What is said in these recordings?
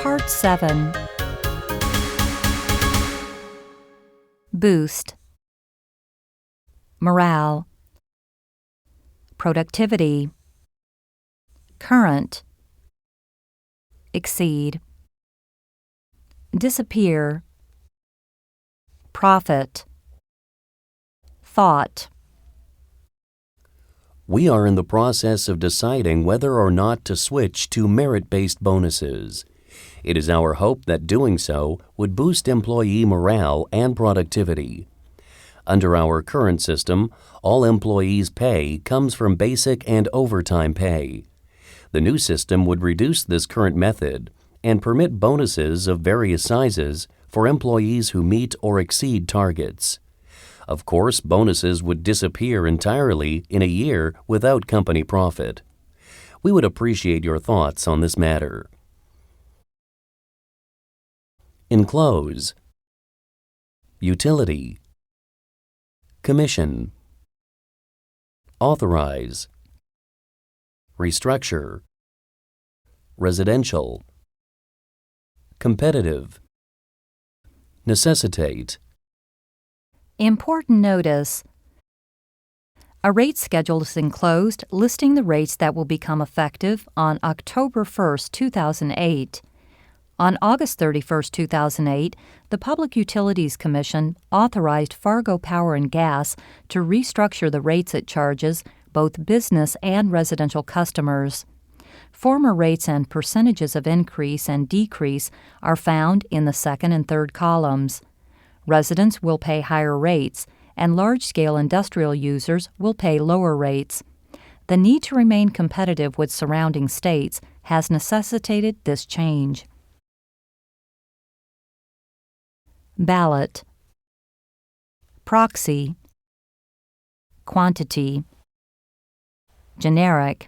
Part 7. Boost. Morale. Productivity. Current. Exceed. Disappear. Profit. Thought. We are in the process of deciding whether or not to switch to merit-based bonuses. It is our hope that doing so would boost employee morale and productivity. Under our current system, all employees' pay comes from basic and overtime pay. The new system would reduce this current method and permit bonuses of various sizes for employees who meet or exceed targets. Of course, bonuses would disappear entirely in a year without company profit. We would appreciate your thoughts on this matter. Enclose. Utility. Commission. Authorize. Restructure. Residential. Competitive. Necessitate. Important notice. A rate schedule is enclosed listing the rates that will become effective on October 1, 2008. On August 31, 2008, the Public Utilities Commission authorized Fargo Power and Gas to restructure the rates it charges both business and residential customers. Former rates and percentages of increase and decrease are found in the second and third columns. Residents will pay higher rates, and large-scale industrial users will pay lower rates. The need to remain competitive with surrounding states has necessitated this change. Ballot. Proxy. Quantity. Generic.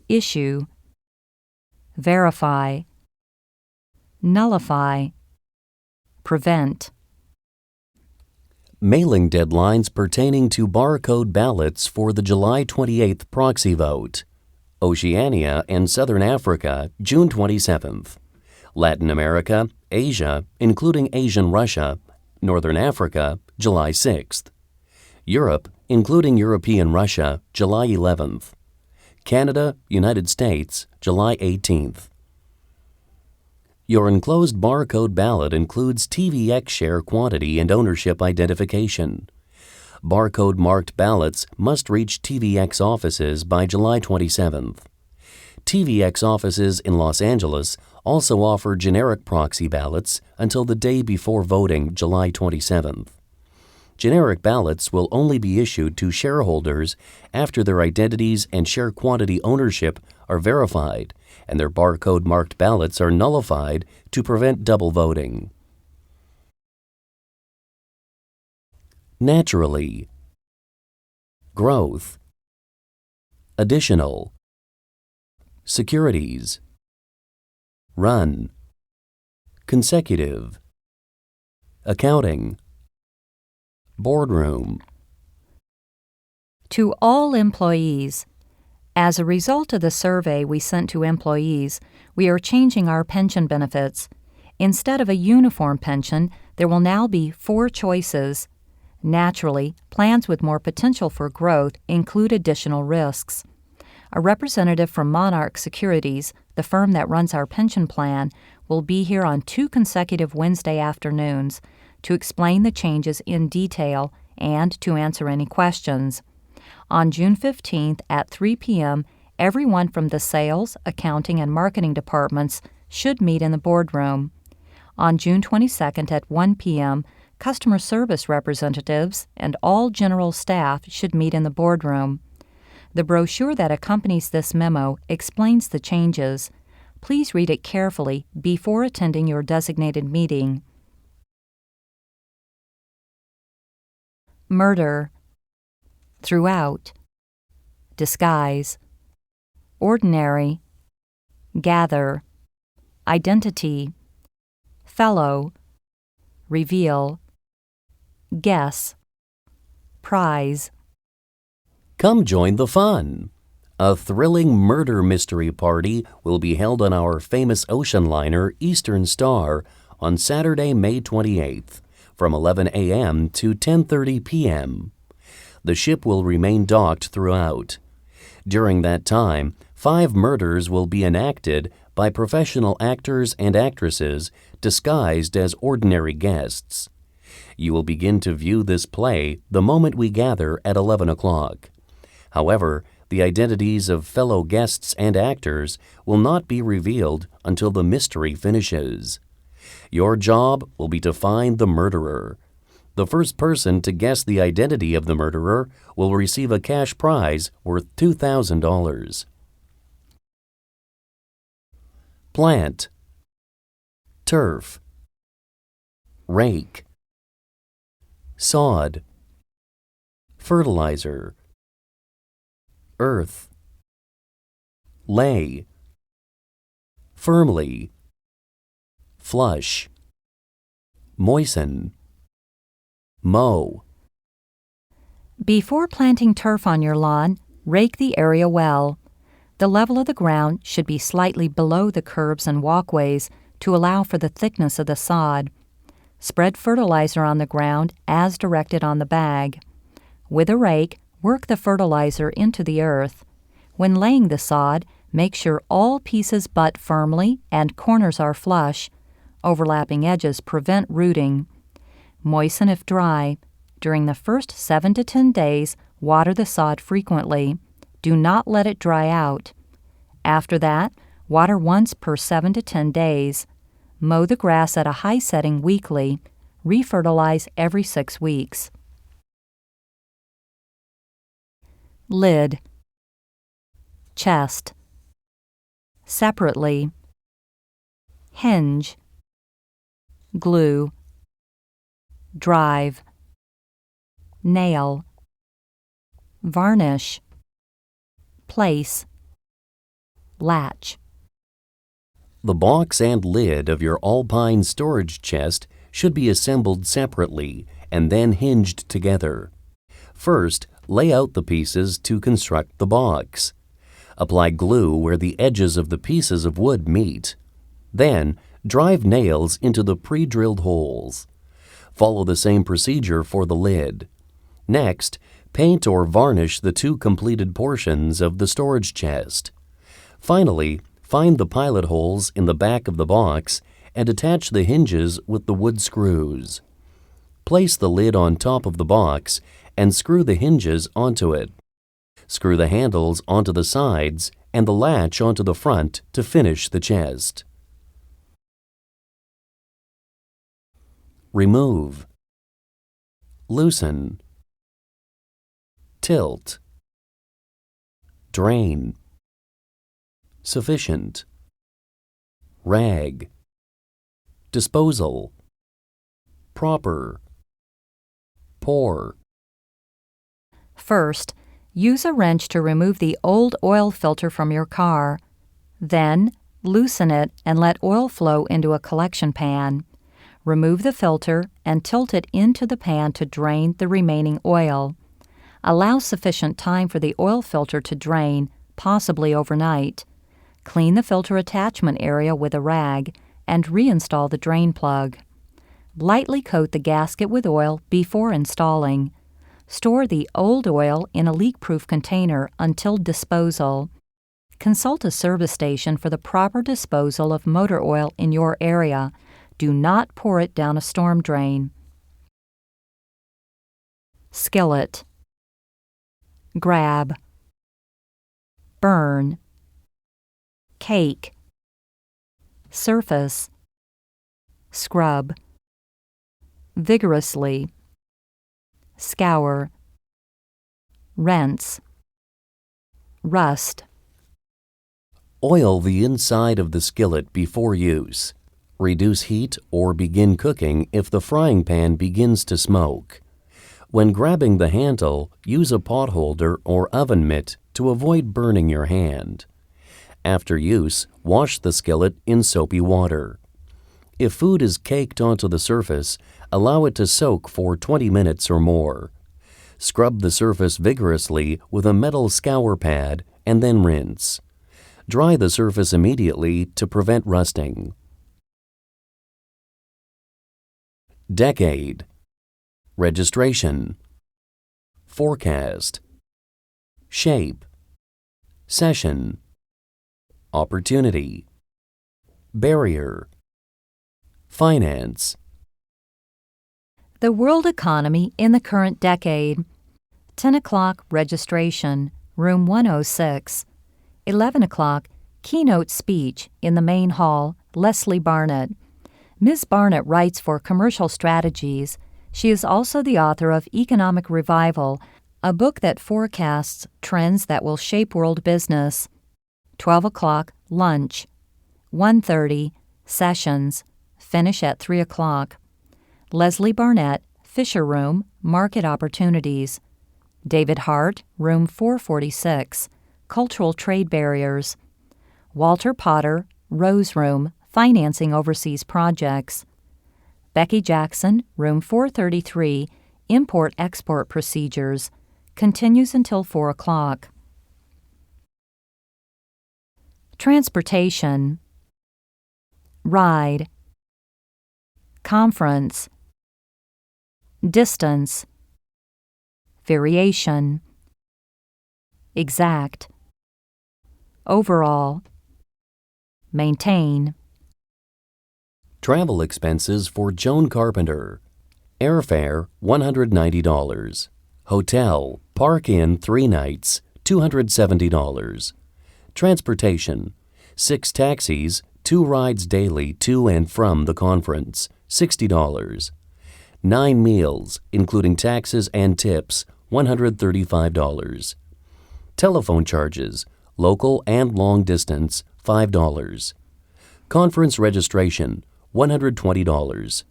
Issue. Verify. Nullify. Prevent. Mailing deadlines pertaining to barcode ballots for the July 28th proxy vote. Oceania and Southern Africa, June 27th. Latin America, Asia, including Asian Russia, Northern Africa, July 6th. Europe, including European Russia, July 11th. Canada, United States, July 18th. Your enclosed barcode ballot includes TVX share quantity and ownership identification. Barcode-marked ballots must reach TVX offices by July 27th. TVX offices in Los Angeles also offer generic proxy ballots until the day before voting, July 27th. Generic ballots will only be issued to shareholders after their identities and share quantity ownership are verified and their barcode-marked ballots are nullified to prevent double voting. Naturally. Growth. Additional. Securities. Run. Consecutive. Accounting. Boardroom. To all employees. As a result of the survey we sent to employees, we are changing our pension benefits. Instead of a uniform pension, there will now be 4 choices. Naturally, plans with more potential for growth include additional risks. A representative from Monarch Securities, the firm that runs our pension plan, will be here on 2 consecutive Wednesday afternoons to explain the changes in detail and to answer any questions. On June 15th at 3 p.m., everyone from the sales, accounting, and marketing departments should meet in the boardroom. On June 22nd at 1 p.m., customer service representatives and all general staff should meet in the boardroom. The brochure that accompanies this memo explains the changes. Please read it carefully before attending your designated meeting. Murder. Throughout. Disguise. Ordinary. Gather. Identity. Fellow. Reveal. Guess. Prize. Come join the fun. A thrilling murder mystery party will be held on our famous ocean liner Eastern Star on Saturday, May 28th, from 11 a.m. to 10:30 p.m. The ship will remain docked throughout. During that time, 5 murders will be enacted by professional actors and actresses disguised as ordinary guests. You will begin to view this play the moment we gather at 11 o'clock. However, the identities of fellow guests and actors will not be revealed until the mystery finishes. Your job will be to find the murderer. The first person to guess the identity of the murderer will receive a cash prize worth $2,000. Plant, turf, rake, sod, fertilizer, earth, lay, firmly, flush, moisten, mow. Before planting turf on your lawn, rake the area well. The level of the ground should be slightly below the curbs and walkways to allow for the thickness of the sod. Spread fertilizer on the ground as directed on the bag. With a rake, work the fertilizer into the earth. When laying the sod, make sure all pieces butt firmly and corners are flush. Overlapping edges prevent rooting. Moisten if dry. During the first 7 to 10 days, water the sod frequently. Do not let it dry out. After that, water once per 7 to 10 days. Mow the grass at a high setting weekly. Refertilize every 6 weeks. Lid, chest, separately, hinge, glue, drive, nail, varnish, place, latch. The box and lid of your Alpine storage chest should be assembled separately and then hinged together. First, lay out the pieces to construct the box. Apply glue where the edges of the pieces of wood meet. Then, drive nails into the pre-drilled holes. Follow the same procedure for the lid. Next, paint or varnish the 2 completed portions of the storage chest. Finally, find the pilot holes in the back of the box and attach the hinges with the wood screws. Place the lid on top of the box and screw the hinges onto it. Screw the handles onto the sides and the latch onto the front to finish the chest. Remove, loosen, tilt, drain, sufficient, rag, disposal, proper, pour. First, use a wrench to remove the old oil filter from your car. Then, loosen it and let oil flow into a collection pan. Remove the filter and tilt it into the pan to drain the remaining oil. Allow sufficient time for the oil filter to drain, possibly overnight. Clean the filter attachment area with a rag and reinstall the drain plug. Lightly coat the gasket with oil before installing. Store the old oil in a leak-proof container until disposal. Consult a service station for the proper disposal of motor oil in your area. Do not pour it down a storm drain. Skillet, grab, burn, cake, surface, scrub, vigorously, scour, rinse, rust. Oil the inside of the skillet before use. Reduce heat or begin cooking if the frying pan begins to smoke. When grabbing the handle, use a pot holder or oven mitt to avoid burning your hand. After use, wash the skillet in soapy water. If food is caked onto the surface, allow it to soak for 20 minutes or more. Scrub the surface vigorously with a metal scour pad and then rinse. Dry the surface immediately to prevent rusting. Decade. Registration. Forecast. Shape. Session. Opportunity. Barrier. Finance. The world economy in the current decade. 10 o'clock registration, room 106. 11 o'clock keynote speech in the main hall, Leslie Barnett. Ms. Barnett writes for Commercial Strategies. She is also the author of Economic Revival, a book that forecasts trends that will shape world business. 12 o'clock lunch. 1:30 sessions. Finish at 3 o'clock. Leslie Barnett, Fisher Room, Market Opportunities. David Hart, Room 446, Cultural Trade Barriers. Walter Potter, Rose Room, Financing Overseas Projects. Becky Jackson, Room 433, Import-Export Procedures. Continues until 4 o'clock. Transportation. Ride. Conference. Distance. Variation. Exact. Overall. Maintain. Travel expenses for Joan Carpenter. Airfare, $190. Hotel, Park Inn 3 nights, $270. Transportation, 6 taxis, 2 rides daily to and from the conference, $60. 9 meals, including taxes and tips, $135. Telephone charges, local and long distance, $5. Conference registration, $120.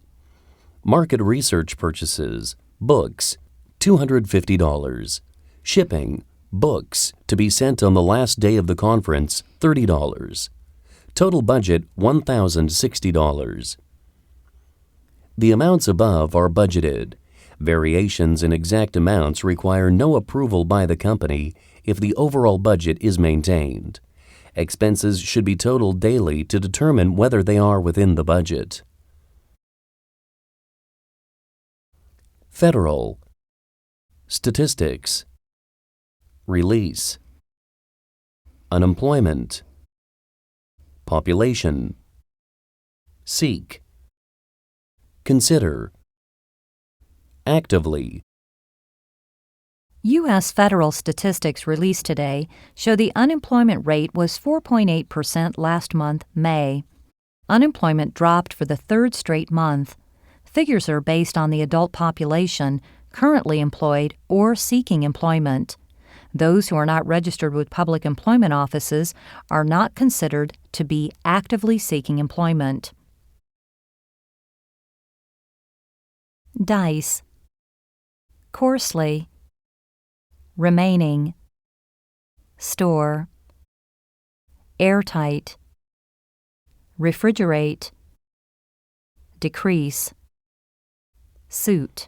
Market research purchases, books, $250. Shipping, books, to be sent on the last day of the conference, $30. Total budget, $1,060. The amounts above are budgeted. Variations in exact amounts require no approval by the company if the overall budget is maintained. Expenses should be totaled daily to determine whether they are within the budget. Federal. Statistics. Release. Unemployment. Population. Seek. Consider. Actively. U.S. federal statistics released today show the unemployment rate was 4.8% last month, May. Unemployment dropped for the 3rd straight month. Figures are based on the adult population currently employed or seeking employment. Those who are not registered with public employment offices are not considered to be actively seeking employment. Dice. Coarsely. Remaining. Store. Airtight. Refrigerate. Decrease. Suit.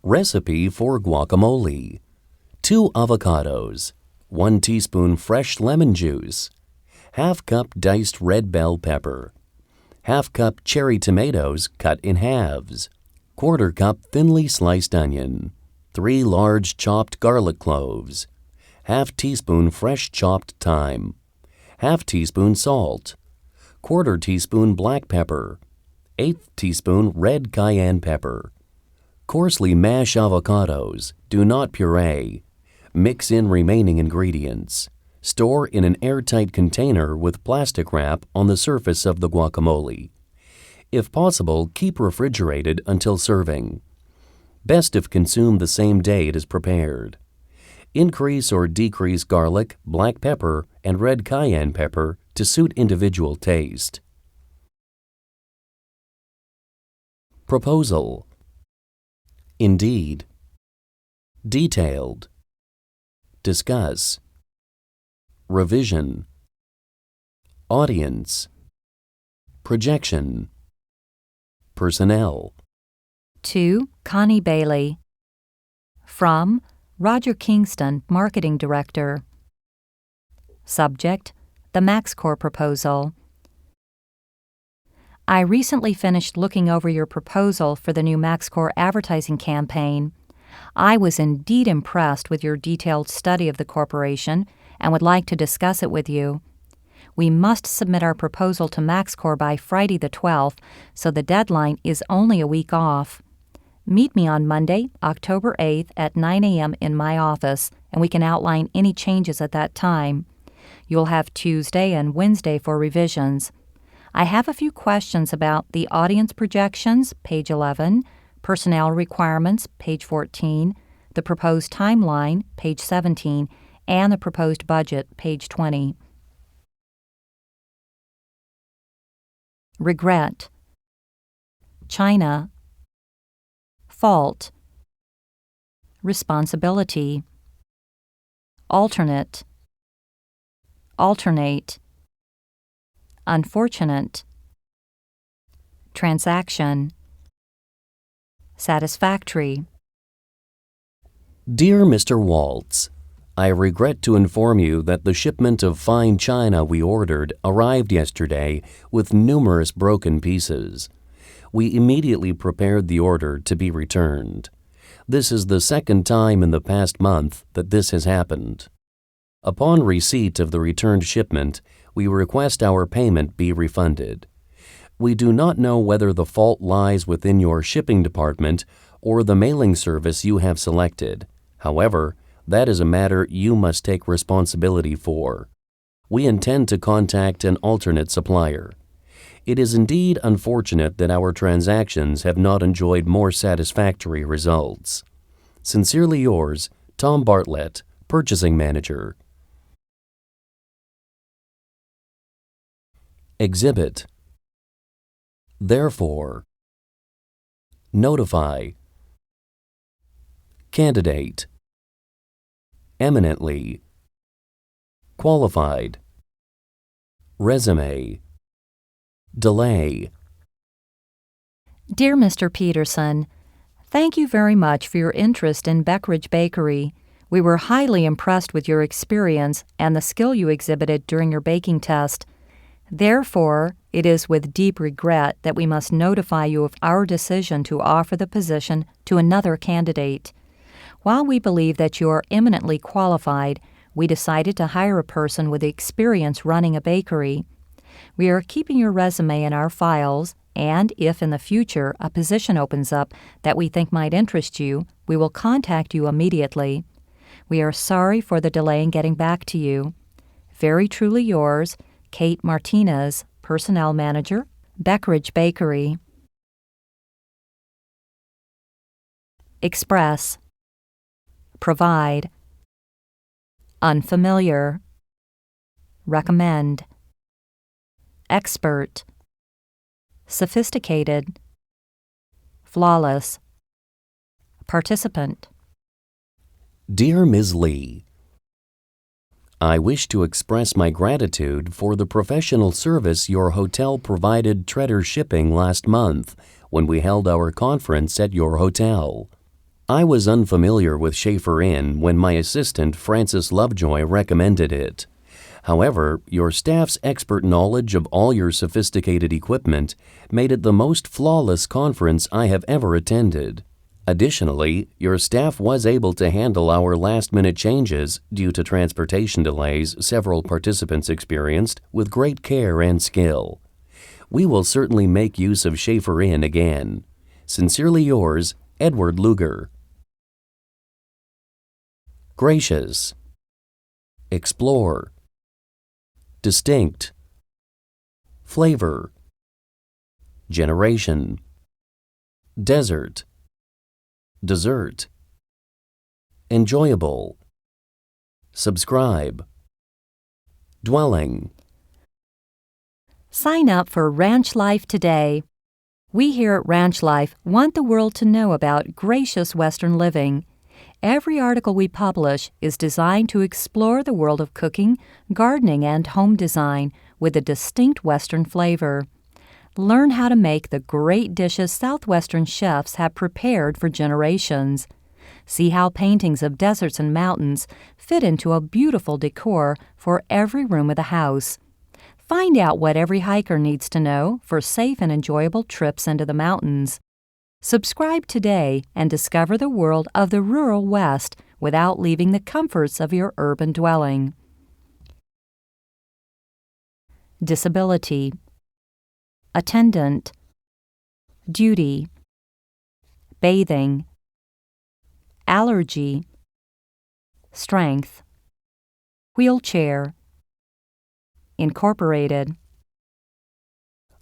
Recipe for guacamole. 2 avocados, 1 teaspoon fresh lemon juice, ½ cup diced red bell pepper, ½ cup cherry tomatoes cut in halves, ¼ cup thinly sliced onion, 3 large chopped garlic cloves, ½ teaspoon fresh chopped thyme, ½ teaspoon salt, ¼ teaspoon black pepper, 1/8 teaspoon red cayenne pepper. Coarsely mash avocados, do not puree. Mix in remaining ingredients. Store in an airtight container with plastic wrap on the surface of the guacamole. If possible, keep refrigerated until serving. Best if consumed the same day it is prepared. Increase or decrease garlic, black pepper, and red cayenne pepper to suit individual taste. Proposal. Indeed. Detailed. Discuss. Revision. Audience. Projection. Personnel. To Connie Bailey. From Roger Kingston, Marketing Director. Subject: the MaxCore proposal. I recently finished looking over your proposal for the new MaxCore advertising campaign. I was indeed impressed with your detailed study of the corporation and would like to discuss it with you. We must submit our proposal to MaxCore by Friday the 12th, so the deadline is only a week off. Meet me on Monday, October 8th at 9 a.m. in my office, and we can outline any changes at that time. You'll have Tuesday and Wednesday for revisions. I have a few questions about the audience projections, page 11, personnel requirements, page 14, the proposed timeline, page 17, and the proposed budget, page 20. Regret. China. Fault. Responsibility. Alternate. Alternate. Unfortunate. Transaction. Satisfactory. Dear Mr. Waltz, I regret to inform you that the shipment of fine china we ordered arrived yesterday with numerous broken pieces. We immediately prepared the order to be returned. This is the second time in the past month that this has happened. Upon receipt of the returned shipment, we request our payment be refunded. We do not know whether the fault lies within your shipping department or the mailing service you have selected. However, that is a matter you must take responsibility for. We intend to contact an alternate supplier. It is indeed unfortunate that our transactions have not enjoyed more satisfactory results. Sincerely yours, Tom Bartlett, Purchasing Manager. Exhibit. Therefore. Notify. Candidate. Eminently. Qualified. Resume. Delay. Dear Mr. Peterson, thank you very much for your interest in Beckridge Bakery. We were highly impressed with your experience and the skill you exhibited during your baking test. Therefore, it is with deep regret that we must notify you of our decision to offer the position to another candidate. While we believe that you are eminently qualified, we decided to hire a person with experience running a bakery. We are keeping your resume in our files, and if in the future a position opens up that we think might interest you, we will contact you immediately. We are sorry for the delay in getting back to you. Very truly yours, Kate Martinez, Personnel Manager, Beckridge Bakery. Express. Provide. Unfamiliar. Recommend. Expert. Sophisticated. Flawless. Participant. Dear Ms. Lee, I wish to express my gratitude for the professional service your hotel provided Treader Shipping last month when we held our conference at your hotel. I was unfamiliar with Schaefer Inn when my assistant Francis Lovejoy recommended it. However, your staff's expert knowledge of all your sophisticated equipment made it the most flawless conference I have ever attended. Additionally, your staff was able to handle our last-minute changes due to transportation delays several participants experienced with great care and skill. We will certainly make use of Schaefer Inn again. Sincerely yours, Edward Luger. Gracious. Explore. Distinct. Flavor. Generation. Desert. Dessert. Enjoyable. Subscribe. Dwelling. Sign up for Ranch Life today. We here at Ranch Life want the world to know about gracious Western living. Every article we publish is designed to explore the world of cooking, gardening, and home design with a distinct Western flavor. Learn how to make the great dishes Southwestern chefs have prepared for generations. See how paintings of deserts and mountains fit into a beautiful decor for every room of the house. Find out what every hiker needs to know for safe and enjoyable trips into the mountains. Subscribe today and discover the world of the rural West without leaving the comforts of your urban dwelling. Disability. Attendant. Duty. Bathing. Allergy. Strength. Wheelchair. Incorporated.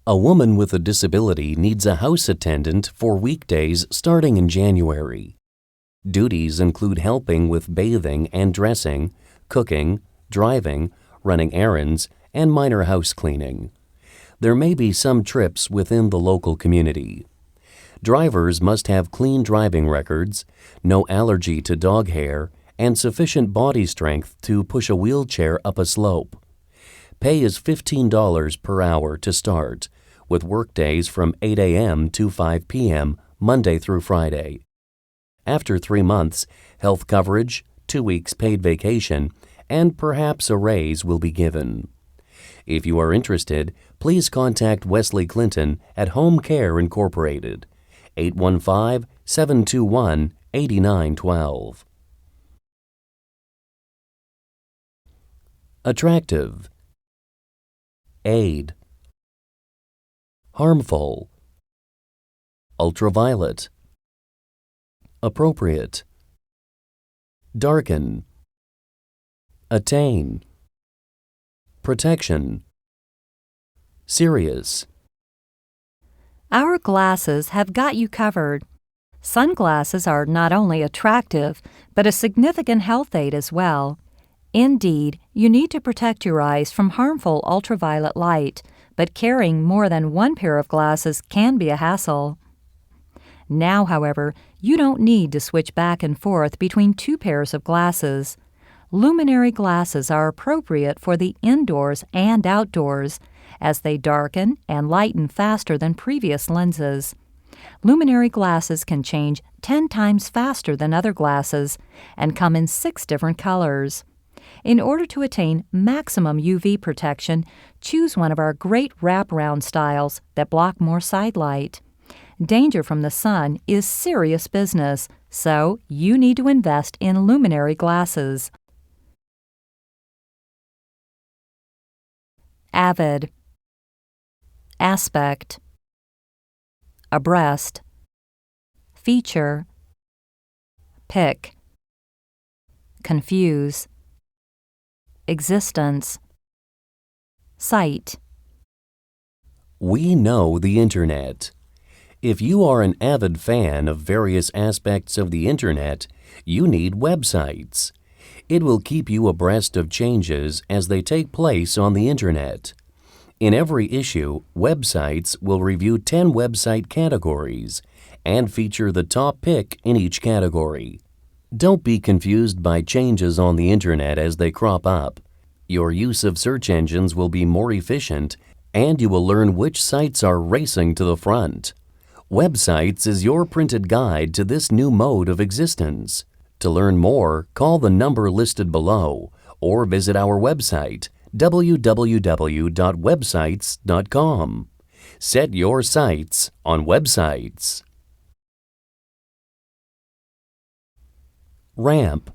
A woman with a disability needs a house attendant for weekdays starting in January. Duties include helping with bathing and dressing, cooking, driving, running errands, and minor house cleaning. There may be some trips within the local community. Drivers must have clean driving records, no allergy to dog hair, and sufficient body strength to push a wheelchair up a slope. Pay is $15 per hour to start, with workdays from 8 a.m. to 5 p.m. Monday through Friday. After 3 months, health coverage, 2 weeks paid vacation, and perhaps a raise will be given. If you are interested, please contact Wesley Clinton at Home Care Incorporated, 815-721-8912. Attractive. Aid. Harmful. Ultraviolet. Appropriate. Darken. Attain. Protection. Serious. Our glasses have got you covered. Sunglasses are not only attractive, but a significant health aid as well. Indeed, you need to protect your eyes from harmful ultraviolet light, but carrying more than one pair of glasses can be a hassle. Now, however, you don't need to switch back and forth between 2 pairs of glasses. Luminary glasses are appropriate for the indoors and outdoors, as they darken and lighten faster than previous lenses. Luminary glasses can change 10 times faster than other glasses and come in 6 different colors. In order to attain maximum UV protection, choose one of our great wraparound styles that block more side light. Danger from the sun is serious business, so you need to invest in luminary glasses. Avid. Aspect. Abreast. Feature. Pick. Confuse. Existence. Site. We know the Internet. If you are an avid fan of various aspects of the Internet, you need websites. It will keep you abreast of changes as they take place on the Internet. In every issue, websites will review 10 website categories and feature the top pick in each category. Don't be confused by changes on the Internet as they crop up. Your use of search engines will be more efficient, and you will learn which sites are racing to the front. Websites is your printed guide to this new mode of existence. To learn more, call the number listed below or visit our website, www.websites.com. Set your sights on websites. Ramp.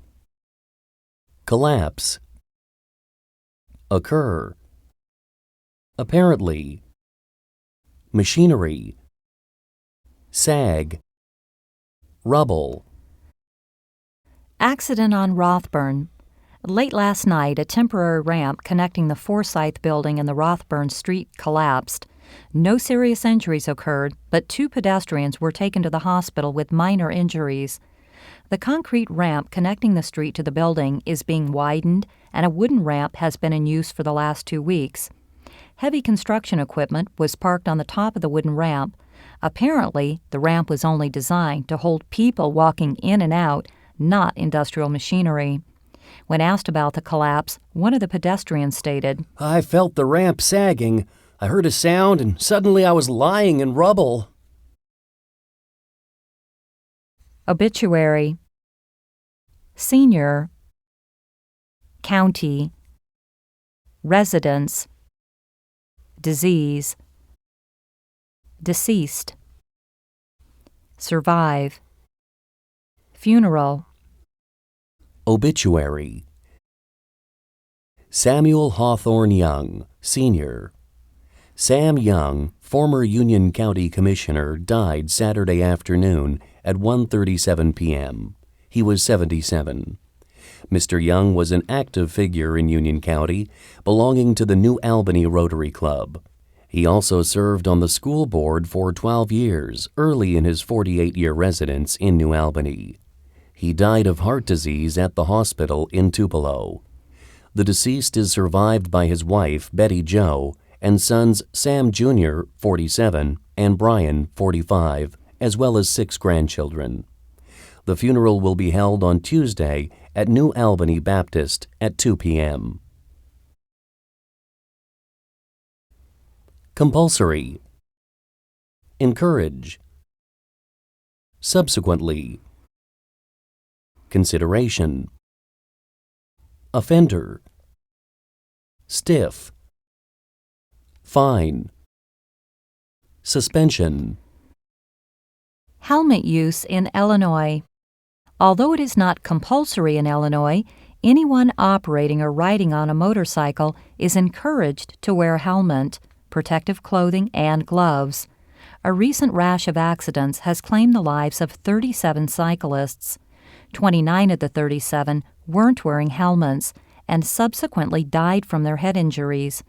Collapse. Occur. Apparently. Machinery. Sag. Rubble. Accident on Rothburn. Late last night, a temporary ramp connecting the Forsyth Building and the Rothburn Street collapsed. No serious injuries occurred, but 2 pedestrians were taken to the hospital with minor injuries. The concrete ramp connecting the street to the building is being widened, and a wooden ramp has been in use for the last 2 weeks. Heavy construction equipment was parked on the top of the wooden ramp. Apparently, the ramp was only designed to hold people walking in and out, not industrial machinery. When asked about the collapse, one of the pedestrians stated, "I felt the ramp sagging. I heard a sound and suddenly I was lying in rubble." Obituary. senior, county, residence, disease, deceased, survive, funeral, obituary. Samuel Hawthorne Young, Sr. Sam Young, former Union County Commissioner, died Saturday afternoon at 1:37 p.m. He was 77. Mr. Young was an active figure in Union County, belonging to the New Albany Rotary Club. He also served on the school board for 12 years, early in his 48-year residence in New Albany. He died of heart disease at the hospital in Tupelo. The deceased is survived by his wife, Betty Jo, and sons Sam Jr., 47, and Brian, 45, as well as 6 grandchildren. The funeral will be held on Tuesday at New Albany Baptist at 2 p.m. Compulsory. Encourage. Subsequently. Consideration. Offender. Stiff. Fine. Suspension. Helmet use in Illinois. Although it is not compulsory in Illinois, anyone operating or riding on a motorcycle is encouraged to wear a helmet, protective clothing, and gloves. A recent rash of accidents has claimed the lives of 37 cyclists. 29 of the 37 weren't wearing helmets and subsequently died from their head injuries.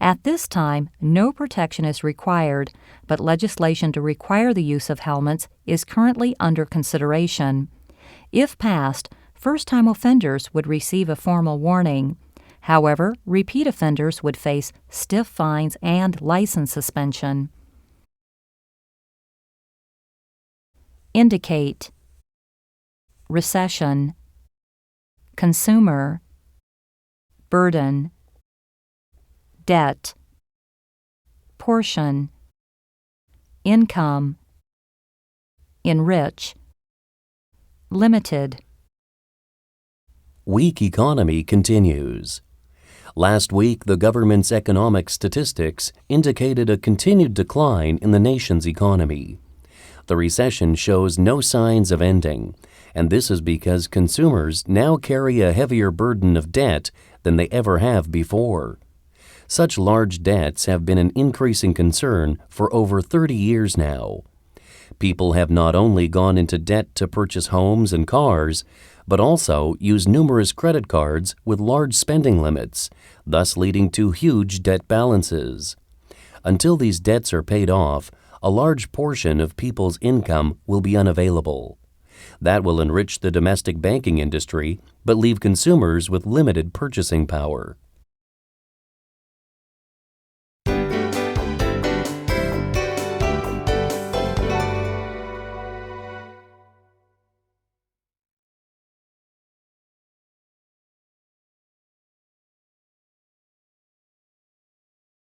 At this time, no protection is required, but legislation to require the use of helmets is currently under consideration. If passed, first-time offenders would receive a formal warning. However, repeat offenders would face stiff fines and license suspension. Indicate. Recession. Consumer. Burden. Debt. Portion. Income. Enrich. Limited. Weak economy continues. Last week, the government's economic statistics indicated a continued decline in the nation's economy. The recession shows no signs of ending, and this is because consumers now carry a heavier burden of debt than they ever have before. Such large debts have been an increasing concern for over 30 years now. People have not only gone into debt to purchase homes and cars, but also use numerous credit cards with large spending limits, thus leading to huge debt balances. Until these debts are paid off, a large portion of people's income will be unavailable. That will enrich the domestic banking industry, but leave consumers with limited purchasing power.